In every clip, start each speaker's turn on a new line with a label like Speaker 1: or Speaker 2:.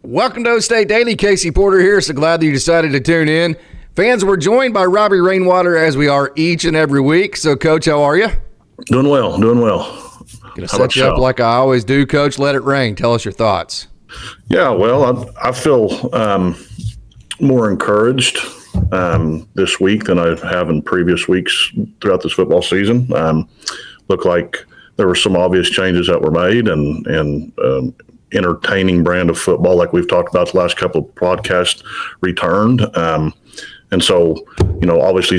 Speaker 1: Welcome to OkState Daily. Casey Porter here. So glad that you decided to tune in. Fans, we're joined by Robbie Rainwater as we are each and every week. So, Coach, how are you?
Speaker 2: Doing well.
Speaker 1: Going to set you up like I always do, Coach. Let it rain. Tell us your thoughts.
Speaker 2: Yeah, well, I feel more encouraged this week than I have in previous weeks throughout this football season. Looked like there were some obvious changes that were made and entertaining brand of football like we've talked about the last couple of podcasts returned. And so, obviously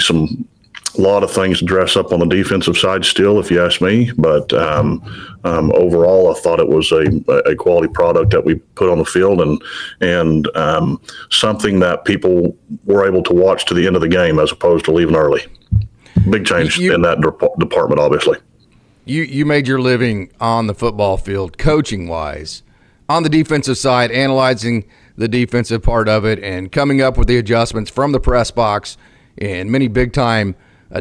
Speaker 2: a lot of things to dress up on the defensive side still, if you ask me. But overall, I thought it was a quality product that we put on the field and something that people were able to watch to the end of the game as opposed to leaving early. Big change in that department, obviously.
Speaker 1: You made your living on the football field, coaching-wise, on the defensive side, analyzing the defensive part of it and coming up with the adjustments from the press box in many big-time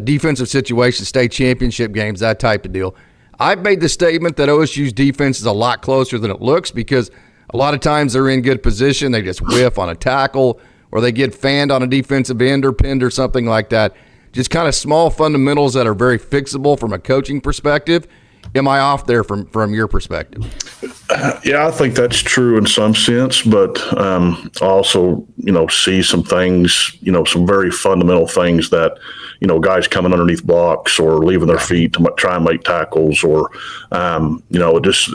Speaker 1: defensive situations, state championship games, that type of deal. I've made the statement that OSU's defense is a lot closer than it looks because a lot of times they're in good position. They just whiff on a tackle or they get fanned on a defensive end or pinned or something like that. Just kind of small fundamentals that are very fixable from a coaching perspective. Am I off there from your perspective?
Speaker 2: Yeah, I think that's true in some sense, but I also, see some things, some very fundamental things that, guys coming underneath blocks or leaving their feet to try and make tackles or, just,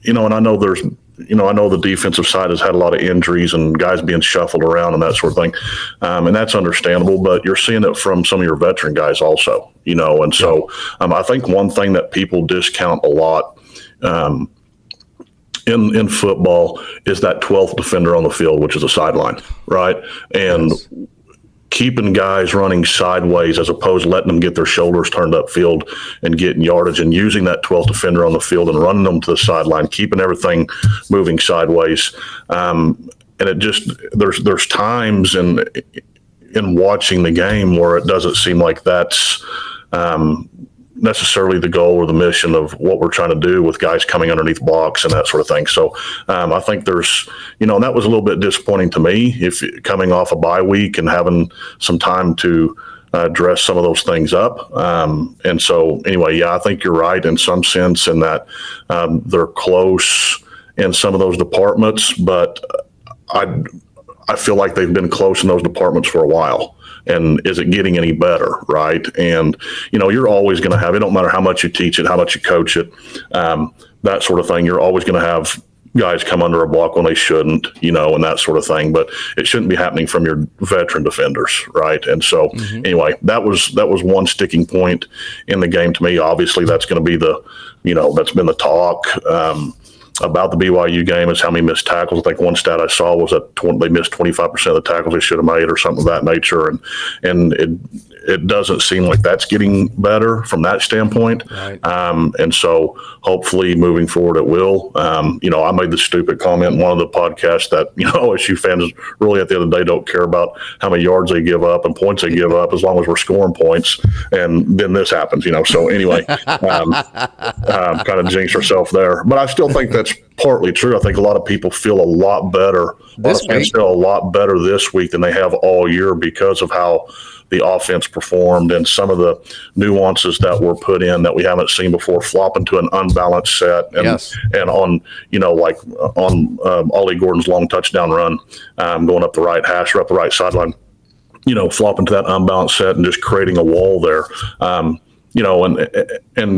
Speaker 2: and I know I know the defensive side has had a lot of injuries and guys being shuffled around and that sort of thing. And that's understandable, but you're seeing it from some of your veteran guys also, and so I think one thing that people discount a lot in football is that 12th defender on the field, which is a sideline, right? And keeping guys running sideways as opposed to letting them get their shoulders turned upfield and getting yardage and using that 12th defender on the field and running them to the sideline, keeping everything moving sideways. And it just there's times in watching the game where it doesn't seem like that's necessarily the goal or the mission of what we're trying to do with guys coming underneath blocks and that sort of thing. So I think there's, and that was a little bit disappointing to me if coming off a bye week and having some time to dress some of those things up. And so anyway, yeah, I think you're right in some sense in that they're close in some of those departments, but I feel like they've been close in those departments for a while. And is it getting any better, right? And, you're always going to have, it don't matter how much you teach it, how much you coach it, that sort of thing. You're always going to have guys come under a block when they shouldn't, and that sort of thing. But it shouldn't be happening from your veteran defenders, right? And so anyway, that was one sticking point in the game to me. Obviously, that's going to be that's been the talk. About the BYU game is how many missed tackles. I think one stat I saw was that they missed 25% of the tackles they should have made or something of that nature. And it doesn't seem like that's getting better from that standpoint.
Speaker 1: Right.
Speaker 2: And so hopefully moving forward it will. I made the stupid comment in one of the podcasts that, OSU fans really at the end of the day don't care about how many yards they give up and points they give up as long as we're scoring points. And then this happens, So anyway, kind of jinxed herself there. But I still think that's partly true. I think a lot of people feel a lot better. Feel a lot better this week than they have all year because of how the offense performed and some of the nuances that were put in that we haven't seen before, flopping to an unbalanced set and on, on Ollie Gordon's long touchdown run, going up the right hash or up the right sideline, flopping to that unbalanced set and just creating a wall there. And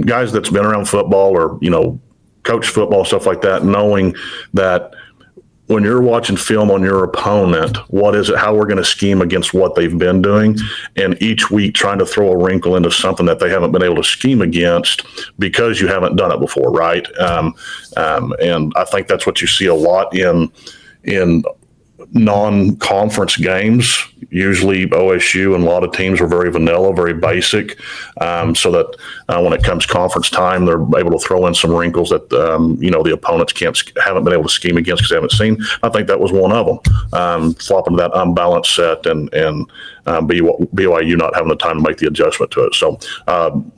Speaker 2: guys that's been around football or, coach football, stuff like that, knowing that when you're watching film on your opponent, what is it, how we're going to scheme against what they've been doing, and each week trying to throw a wrinkle into something that they haven't been able to scheme against because you haven't done it before, right? And I think that's what you see a lot in non-conference games. Usually OSU and a lot of teams are very vanilla, very basic, so that when it comes conference time, they're able to throw in some wrinkles that the opponents haven't been able to scheme against because they haven't seen. I think that was one of them, flopping to that unbalanced set and BYU not having the time to make the adjustment to it. So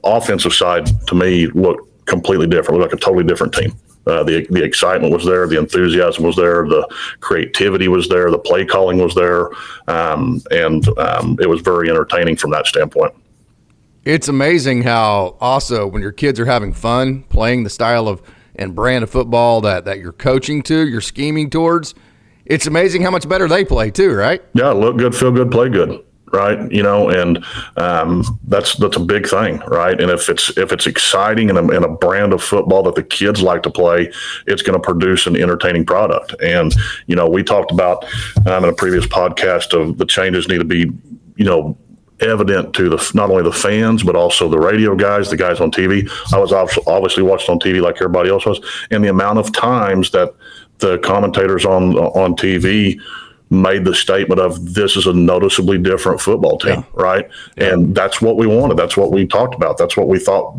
Speaker 2: offensive side to me looked completely different. We looked like a totally different team. The excitement was there, the enthusiasm was there, the creativity was there, the play calling was there, and it was very entertaining from that standpoint.
Speaker 1: It's amazing how also when your kids are having fun playing the style of and brand of football that you're coaching to, you're scheming towards, it's amazing how much better they play too, right?
Speaker 2: Yeah, look good, feel good, play good. Right, and that's a big thing, right? And if it's exciting and a brand of football that the kids like to play, it's going to produce an entertaining product. And we talked about in a previous podcast of the changes need to be, evident to not only the fans but also the radio guys, the guys on TV. I was obviously watched on TV like everybody else was, and the amount of times that the commentators on TV made the statement of this is a noticeably different football team, right? Yeah. And that's what we wanted. That's what we talked about. That's what we thought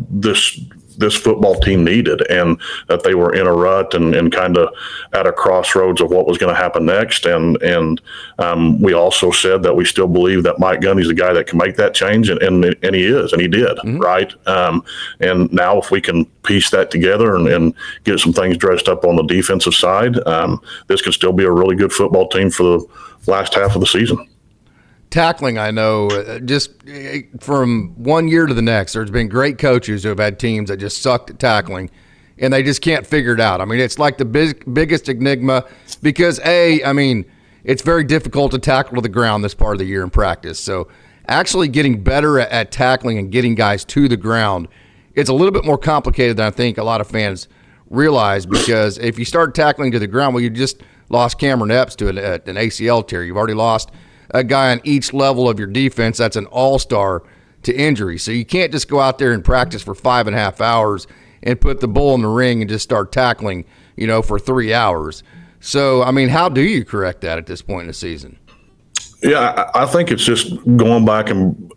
Speaker 2: this football team needed, and that they were in a rut and kind of at a crossroads of what was going to happen next. And we also said that we still believe that Mike Gundy's the guy that can make that change, and he is, and he did, right? And now if we can piece that together and get some things dressed up on the defensive side, this can still be a really good football team for the last half of the season.
Speaker 1: Tackling, I know, just from one year to the next, there's been great coaches who have had teams that just sucked at tackling, and they just can't figure it out. I mean, it's like the biggest enigma because, it's very difficult to tackle to the ground this part of the year in practice. So actually getting better at tackling and getting guys to the ground, it's a little bit more complicated than I think a lot of fans realize, because if you start tackling to the ground, well, you just lost Cameron Epps to an ACL tear. You've already lost a guy on each level of your defense that's an all-star to injury. So you can't just go out there and practice for 5.5 hours and put the bull in the ring and just start tackling, for 3 hours. So, how do you correct that at this point in the season?
Speaker 2: Yeah, I think it's just going back and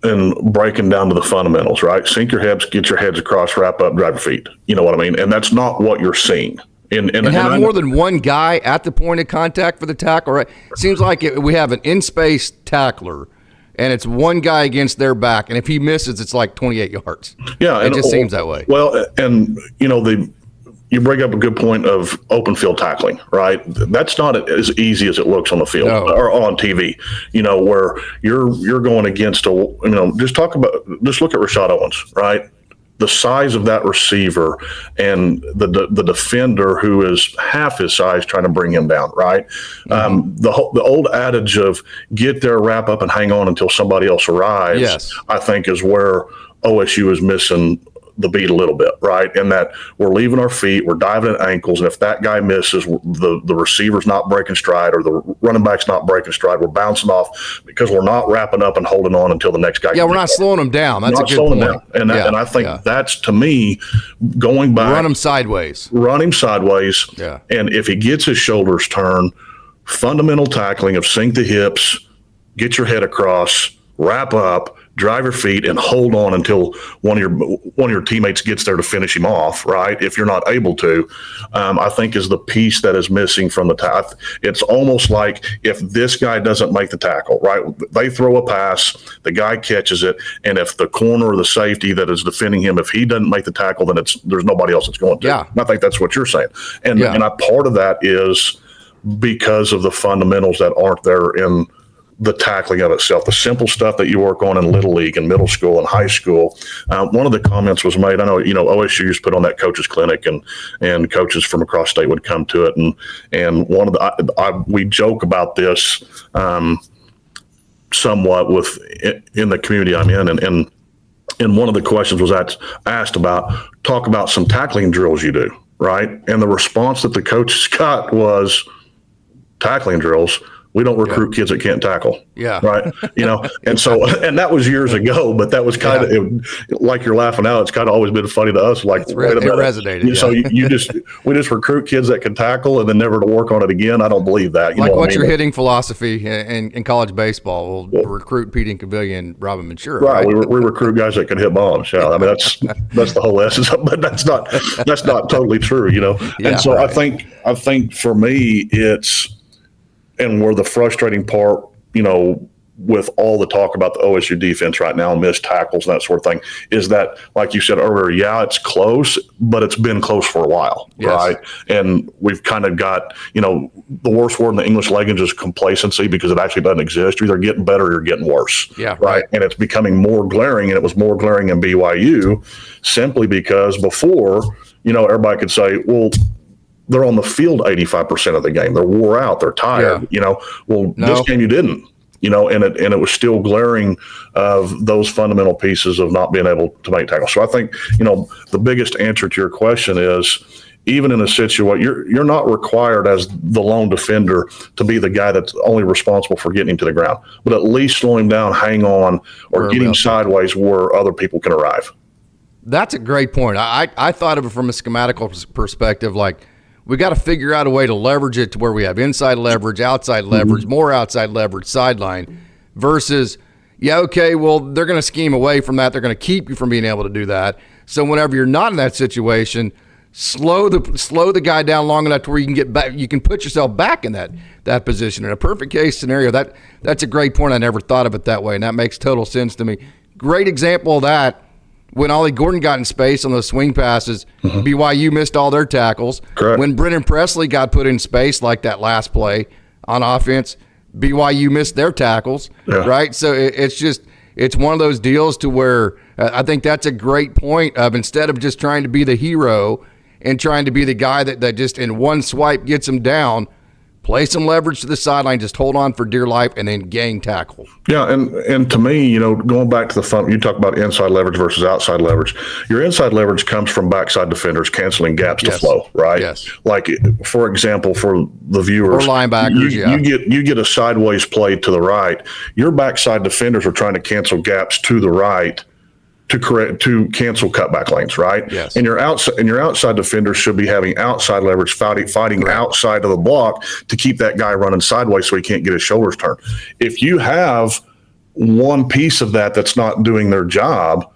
Speaker 2: breaking down to the fundamentals, right? Sink your hips, get your heads across, wrap up, drive your feet. You know what I mean? And that's not what you're seeing. And have more than one guy at the point of contact for the tackle, right? It seems like we have an in-space tackler, and it's one guy against their back, and if he misses, it's like 28 yards. Yeah. It just seems that way. Well, and, you bring up a good point of open field tackling, right? That's not as easy as it looks on the field or on TV, where you're going against just look at Rashad Owens, right? The size of that receiver and the defender who is half his size trying to bring him down, right? The old adage of get there, wrap up, and hang on until somebody else arrives, I think is where OSU is missing the beat a little bit, right? And that we're leaving our feet, we're diving at ankles, and if that guy misses, the receiver's not breaking stride or the running back's not breaking stride, we're bouncing off because we're not wrapping up and holding on until the next guy.
Speaker 1: Yeah, we're not slowing them down. That's a good point.
Speaker 2: And I think that's, to me, going back.
Speaker 1: Run him sideways.
Speaker 2: Yeah. And if he gets his shoulders turned, fundamental tackling of sink the hips, get your head across, wrap up, drive your feet, and hold on until one of your teammates gets there to finish him off, right? If you're not able to, I think is the piece that is missing from the tackle. It's almost like if this guy doesn't make the tackle, right? They throw a pass, the guy catches it, and if the corner or the safety that is defending him, if he doesn't make the tackle, then there's nobody else that's going to.
Speaker 1: Yeah.
Speaker 2: And I think that's what you're saying. And part of that is because of the fundamentals that aren't there in the tackling of itself, the simple stuff that you work on in Little League and middle school and high school. One of the comments was made, I know, OSU used to put on that coaches clinic and coaches from across state would come to it. And one of we joke about this somewhat in the community I'm in. And one of the questions was asked talk about some tackling drills you do, right? And the response that the coaches got was tackling drills. We don't recruit kids that can't tackle. Yeah. Right. And that was years ago, but that was kind of like you're laughing out. It's kind of always been funny to us. Like,
Speaker 1: it resonated.
Speaker 2: So we just recruit kids that can tackle and then never to work on it again. I don't believe that.
Speaker 1: What's your hitting philosophy in college baseball? We'll recruit Pete Incaviglia and Robin Ventura.
Speaker 2: Right. We recruit guys that can hit bombs. Yeah. That's the whole essence of it, but that's not totally true, And so right. I think for me, it's, and where the frustrating part, with all the talk about the OSU defense right now, missed tackles and that sort of thing, is that, like you said earlier, yeah, it's close, but it's been close for a while, right? And we've kind of got, the worst word in the English language is complacency, because it actually doesn't exist. You're either getting better or you're getting worse, right? And it's becoming more glaring, and it was more glaring in BYU simply because before, everybody could say, well, they're on the field 85% of the game. They're wore out. They're tired. This game you didn't. And it was still glaring of those fundamental pieces of not being able to make tackles. So I think, the biggest answer to your question is, even in a situation, you're not required as the lone defender to be the guy that's only responsible for getting him to the ground, but at least slow him down, hang on, or get him sideways where other people can arrive.
Speaker 1: That's a great point. I thought of it from a schematical perspective, like, we got to figure out a way to leverage it to where we have inside leverage, outside leverage, more outside leverage, sideline, versus, they're going to scheme away from that. They're going to keep you from being able to do that. So whenever you're not in that situation, slow the guy down long enough to where you can get back. You can put yourself back in that position. In a perfect case scenario, that's a great point. I never thought of it that way, and that makes total sense to me. Great example of that. When Ollie Gordon got in space on those swing passes, BYU missed all their tackles.
Speaker 2: Correct.
Speaker 1: When Brennan Presley got put in space, like that last play on offense, BYU missed their tackles, right? So it's one of those deals to where I think that's a great point of, instead of just trying to be the hero and trying to be the guy that just in one swipe gets him down, play some leverage to the sideline, just hold on for dear life, and then gang tackle.
Speaker 2: Yeah, and to me, going back to the fun, you talk about inside leverage versus outside leverage. Your inside leverage comes from backside defenders canceling gaps to flow, right?
Speaker 1: Yes.
Speaker 2: Like, for example, for the viewers,
Speaker 1: or linebackers,
Speaker 2: you get a sideways play to the right. Your backside defenders are trying to cancel gaps to the right to cancel cutback lanes, right?
Speaker 1: Yes.
Speaker 2: And your outside defenders should be having outside leverage, fighting outside of the block to keep that guy running sideways so he can't get his shoulders turned. If you have one piece of that that's not doing their job,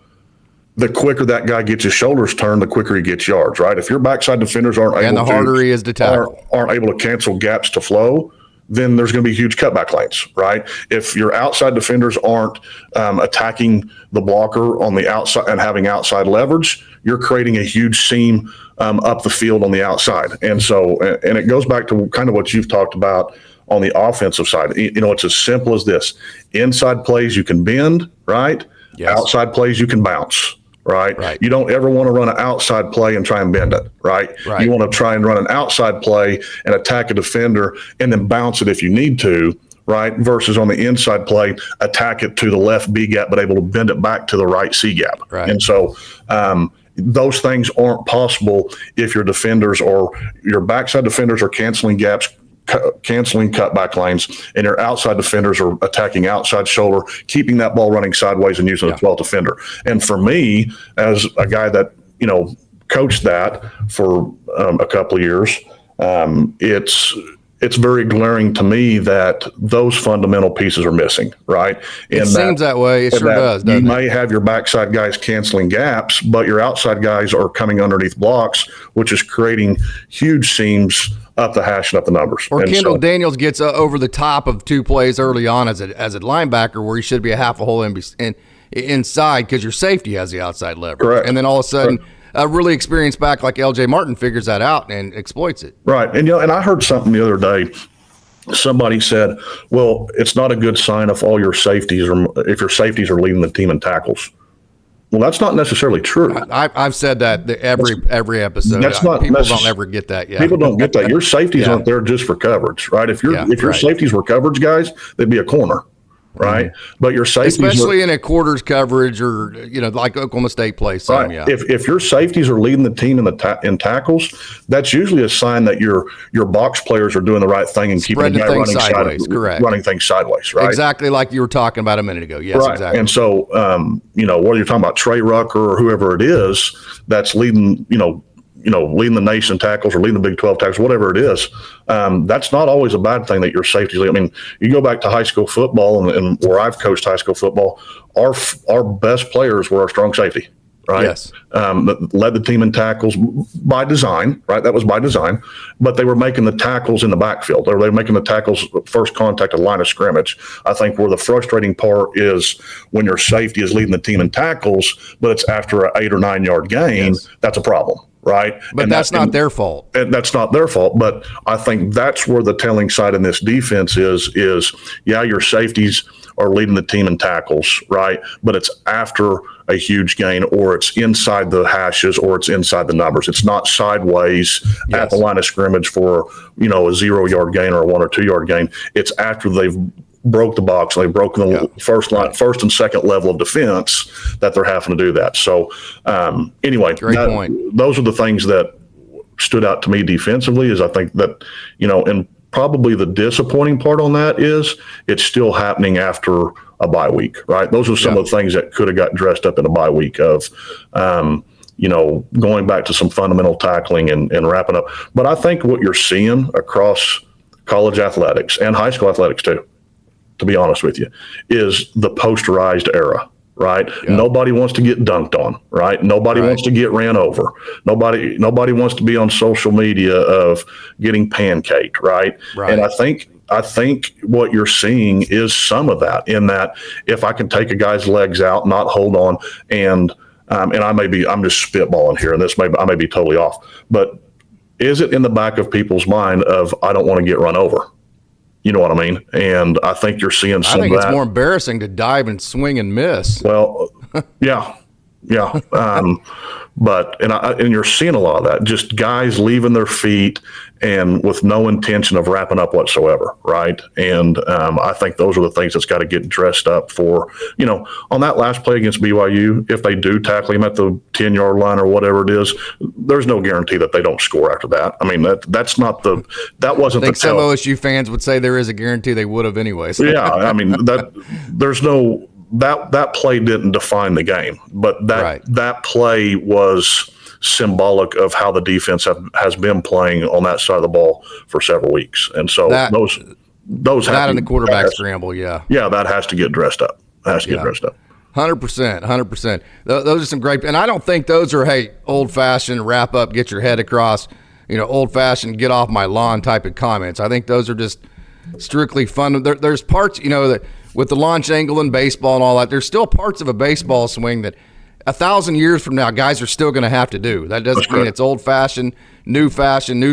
Speaker 2: the quicker that guy gets his shoulders turned, the quicker he gets yards, right? If your backside defenders aren't able to cancel gaps to flow, then there's going to be huge cutback lanes, right? If your outside defenders aren't attacking the blocker on the outside and having outside leverage, you're creating a huge seam up the field on the outside. And so, and it goes back to kind of what you've talked about on the offensive side. It's as simple as this. Inside plays you can bend, right?
Speaker 1: Yes.
Speaker 2: Outside plays you can bounce. Right. You don't ever want to run an outside play and try and bend it, right? You want to try and run an outside play and attack a defender and then bounce it if you need to, right? Versus on the inside play, attack it to the left B gap, but able to bend it back to the right C gap.
Speaker 1: Right.
Speaker 2: And so those things aren't possible if your defenders or your backside defenders are canceling gaps, canceling cutback lanes, and your outside defenders are attacking outside shoulder, keeping that ball running sideways and using the 12th defender. And for me, as a guy that, coached that for a couple of years, it's very glaring to me that those fundamental pieces are missing, right?
Speaker 1: It seems that way. It sure does, doesn't it?
Speaker 2: You may have your backside guys canceling gaps, but your outside guys are coming underneath blocks, which is creating huge seams up the hash and up the numbers.
Speaker 1: Or Kendall Daniels gets over the top of two plays early on as a linebacker where he should be a half a hole inside because your safety has the outside leverage.
Speaker 2: Correct.
Speaker 1: And then all of a sudden, a really experienced back like L.J. Martin figures that out and exploits it.
Speaker 2: Right. And, and I heard something the other day. Somebody said, well, it's not a good sign if your safeties are leading the team in tackles. Well, that's not necessarily true.
Speaker 1: I've said that every episode. People don't ever get that yet.
Speaker 2: People don't get that. Your safeties aren't there just for coverage, right? If your safeties were coverage guys, they'd be a corner, right? Mm-hmm. But your safeties,
Speaker 1: especially in a quarters coverage or like Oklahoma State plays.
Speaker 2: Right. If your safeties are leading the team in tackles, that's usually a sign that your box players are doing the right thing and keeping the guy running things sideways, right?
Speaker 1: Exactly like you were talking about a minute ago. Yes,
Speaker 2: right.
Speaker 1: Exactly.
Speaker 2: And so, whether you're talking about Trey Rucker or whoever it is that's leading, leading the nation tackles or leading the Big 12 tackles, whatever it is, that's not always a bad thing that your safeties lead. I mean, you go back to high school football and where I've coached high school football, our best players were our strong safety. right?
Speaker 1: Yes.
Speaker 2: That led the team in tackles by design, right? That was by design, but they were making the tackles in the backfield. They were making the tackles first contact at line of scrimmage. I think where the frustrating part is when your safety is leading the team in tackles, but it's after an 8 or 9 yard gain, that's a problem. Right.
Speaker 1: But that's not their fault.
Speaker 2: And that's not their fault. But I think that's where the telling side in this defense is, your safeties are leading the team in tackles, right? But it's after a huge gain, or it's inside the hashes, or it's inside the numbers. It's not sideways at the line of scrimmage for, a 0 yard gain or a 1 or 2 yard gain. It's after they've broke the box and they've broken the first and second level of defense that they're having to do that. So anyway,
Speaker 1: great point.
Speaker 2: Those are the things that stood out to me defensively. Is I think that, and probably the disappointing part on that is it's still happening after a bye week, right? Those are some of the things that could have got dressed up in a bye week of, going back to some fundamental tackling and wrapping up. But I think what you're seeing across college athletics and high school athletics too, to be honest with you, is the posterized era, right? Yeah. Nobody wants to get dunked on, right? Nobody wants to get ran over. Nobody wants to be on social media of getting pancaked, right? And I think what you're seeing is some of that, in that if I can take a guy's legs out, not hold on, and I'm just spitballing here, and I may be totally off, but is it in the back of people's mind of, I don't want to get run over? You know what I mean? And I think you're seeing some of that. I think
Speaker 1: it's more embarrassing to dive and swing and miss.
Speaker 2: Well, yeah. But you're seeing a lot of that, just guys leaving their feet and with no intention of wrapping up whatsoever, right? And I think those are the things that's got to get dressed up for, on that last play against BYU, if they do tackle him at the 10-yard line or whatever it is, there's no guarantee that they don't score after that. I mean, that wasn't the tell.
Speaker 1: I think some OSU fans would say there is a guarantee they would have anyways.
Speaker 2: Yeah, I mean, there's no – that play didn't define the game, but that play was symbolic of how the defense has been playing on that side of the ball for several weeks. And so those
Speaker 1: and the quarterback scramble,
Speaker 2: that has to get dressed up. 100%,
Speaker 1: 100%. Those are some great, and I don't think those are old-fashioned wrap up, get your head across, old-fashioned get off my lawn type of comments. I think those are just strictly fun. There's parts, that with the launch angle in baseball and all that, there's still parts of a baseball swing that 1,000 years from now, guys are still going to have to do. That doesn't mean it's old-fashioned, new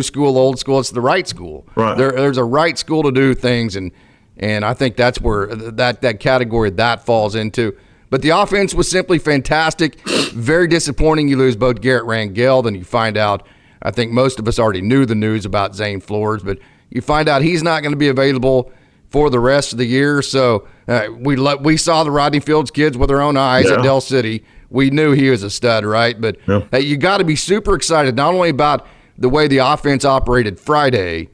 Speaker 1: school, old school. It's the right school.
Speaker 2: Right.
Speaker 1: There's a right school to do things, and I think that's where that category that falls into. But the offense was simply fantastic. Very disappointing. You lose both Garrett Rangel, then you find out, I think most of us already knew the news about Zane Flores, but you find out he's not going to be available for the rest of the year. So we saw the Rodney Fields kids with our own eyes at Del City. We knew he was a stud, right? But you got to be super excited, not only about the way the offense operated Friday,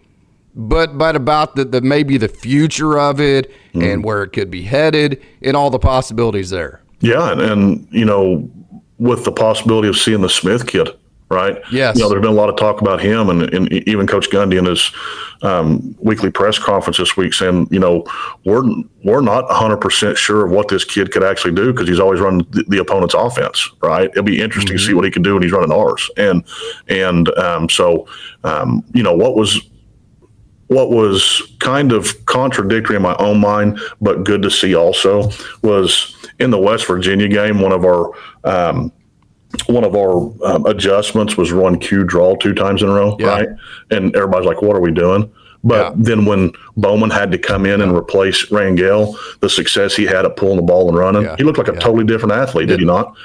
Speaker 1: but about the maybe the future of it and where it could be headed and all the possibilities there.
Speaker 2: Yeah, and with the possibility of seeing the Smith kid, right?
Speaker 1: Yes.
Speaker 2: There's been a lot of talk about him, and even Coach Gundy in his weekly press conference this week saying, we're not 100% sure of what this kid could actually do because he's always running the opponent's offense, right? It'll be interesting to see what he can do when he's running ours. What was kind of contradictory in my own mind, but good to see also, was in the West Virginia game, one of our adjustments was run Q draw 2 times in a row, right? And everybody's like, what are we doing? But then when Bowman had to come in and replace Rangel, the success he had at pulling the ball and running, he looked like a totally different athlete, did he not?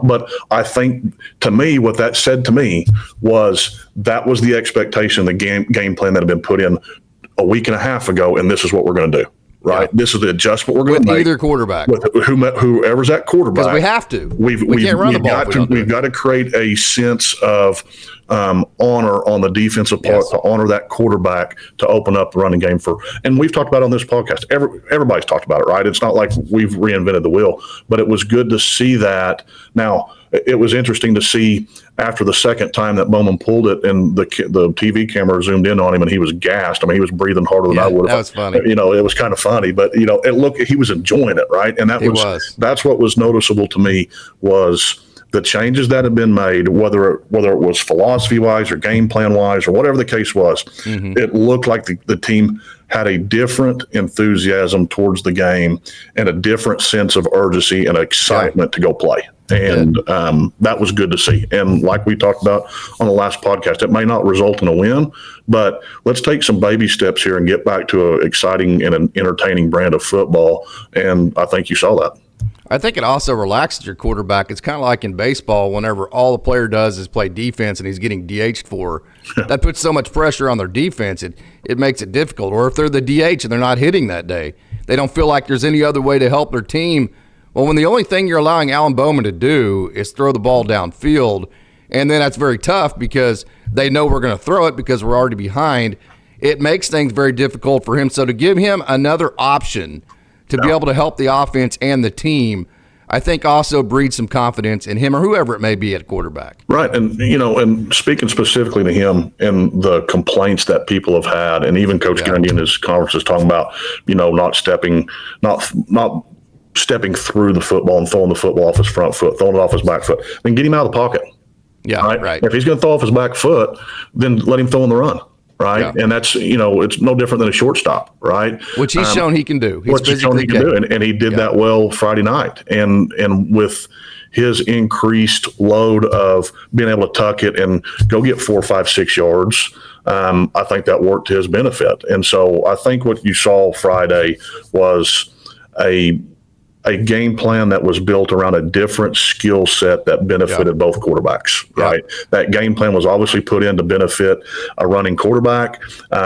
Speaker 2: But I think, to me, what that said to me was that was the expectation, the game plan that had been put in a week and a half ago, and this is what we're going to do. Right, this is the adjustment we're going to make
Speaker 1: with either quarterback,
Speaker 2: with whoever's that quarterback.
Speaker 1: Because we have to.
Speaker 2: We can't run the ball. We've got to create a sense of honor on the defensive part to honor that quarterback to open up the running game for. And we've talked about it on this podcast. Everybody's talked about it, right? It's not like we've reinvented the wheel, but it was good to see that. Now, it was interesting to see after the second time that Bowman pulled it and the TV camera zoomed in on him and he was gassed. I mean, he was breathing harder than I would have.
Speaker 1: That was funny.
Speaker 2: It was kind of funny, but he was enjoying it, right? And that's what was noticeable to me was the changes that have been made, whether it was philosophy wise or game plan wise or whatever the case was, it looked like the team had a different enthusiasm towards the game and a different sense of urgency and excitement to go play. And that was good to see. And like we talked about on the last podcast, it may not result in a win, but let's take some baby steps here and get back to an exciting and an entertaining brand of football. And I think you saw that.
Speaker 1: I think it also relaxes your quarterback. It's kind of like in baseball, whenever all the player does is play defense and he's getting DH'd for, that puts so much pressure on their defense, it makes it difficult. Or if they're the DH and they're not hitting that day, they don't feel like there's any other way to help their team. Well, when the only thing you're allowing Alan Bowman to do is throw the ball downfield, and then that's very tough because they know we're going to throw it because we're already behind, it makes things very difficult for him. So to give him another option to be able to help the offense and the team, I think also breeds some confidence in him or whoever it may be at quarterback.
Speaker 2: Right. And, and speaking specifically to him and the complaints that people have had, and even Coach Gundy in his conferences talking about, not stepping through the football and throwing the football off his front foot, throwing it off his back foot, then get him out of the pocket.
Speaker 1: Yeah, right.
Speaker 2: If he's going to throw off his back foot, then let him throw on the run. Right. Yeah. And that's, it's no different than a shortstop. Right.
Speaker 1: Which he's shown he can do.
Speaker 2: He's shown he can do. And he did that well Friday night. And with his increased load of being able to tuck it and go get 4, 5, 6 yards, I think that worked to his benefit. And so I think what you saw Friday was a game plan that was built around a different skill set that benefited both quarterbacks, right? That game plan was obviously put in to benefit a running quarterback,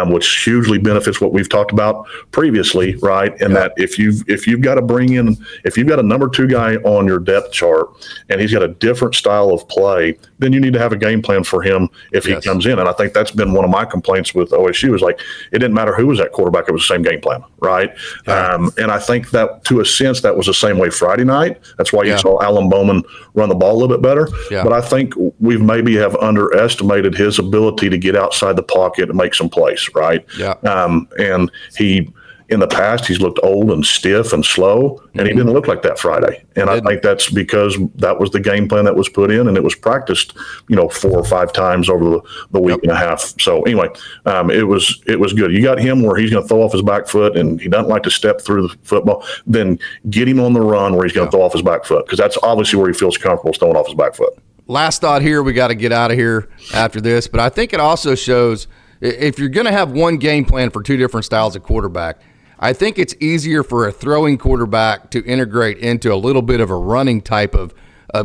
Speaker 2: which hugely benefits what we've talked about previously, right? And that if you've got a number 2 guy on your depth chart and he's got a different style of play, then you need to have a game plan for him if he comes in. And I think that's been one of my complaints with OSU is like, it didn't matter who was at quarterback, it was the same game plan, right? And I think that to a sense that was the same way Friday night. That's why you saw Alan Bowman run the ball a little bit better. But I think we maybe have underestimated his ability to get outside the pocket and make some plays, right? And he, in the past, he's looked old and stiff and slow, and he didn't look like that Friday. And I think that's because that was the game plan that was put in, and it was practiced, 4 or 5 times over the week and a half. So anyway, it was good. You got him where he's going to throw off his back foot, and he doesn't like to step through the football. Then get him on the run where he's going to throw off his back foot, because that's obviously where he feels comfortable throwing off his back foot.
Speaker 1: Last thought here, we got to get out of here after this, but I think it also shows if you're going to have one game plan for 2 different styles of quarterback, I think it's easier for a throwing quarterback to integrate into a little bit of a running type of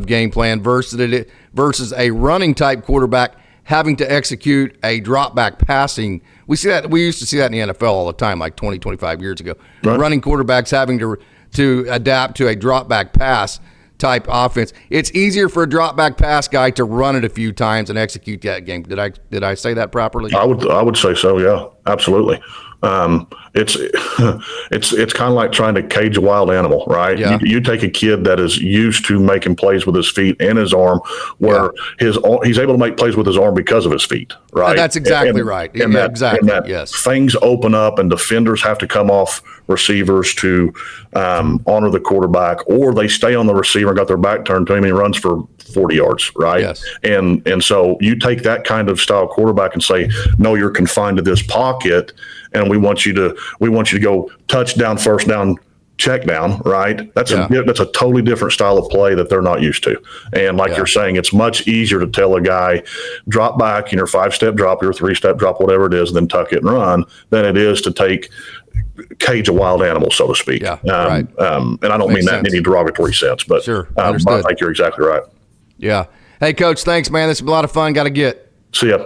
Speaker 1: game plan versus a running type quarterback having to execute a drop back passing. We used to see that in the NFL all the time, like 20, 25 years ago. Right. Running quarterbacks having to adapt to a drop back pass type offense. It's easier for a drop back pass guy to run it a few times and execute that game. Did I say that properly?
Speaker 2: I would say so. Yeah, absolutely. It's kind of like trying to cage a wild animal, right? Yeah. You take a kid that is used to making plays with his feet and his arm, where he's able to make plays with his arm because of his feet, right?
Speaker 1: That's exactly right. Things
Speaker 2: open up and defenders have to come off receivers to honor the quarterback, or they stay on the receiver and got their back turned to him and he runs for 40 yards, right? Yes. And so you take that kind of style quarterback and say, no, you're confined to this pocket, and we want you to go touchdown, first down, check down, right? That's a totally different style of play that they're not used to. And like you're saying, it's much easier to tell a guy drop back in your 5-step drop, your 3-step drop, whatever it is, then tuck it and run, than it is to cage a wild animal, so to speak.
Speaker 1: Right.
Speaker 2: And I don't mean that in any derogatory sense, but I think you're exactly right.
Speaker 1: Yeah. Hey, Coach, thanks, man. This has been a lot of fun. Got to get.
Speaker 2: See ya.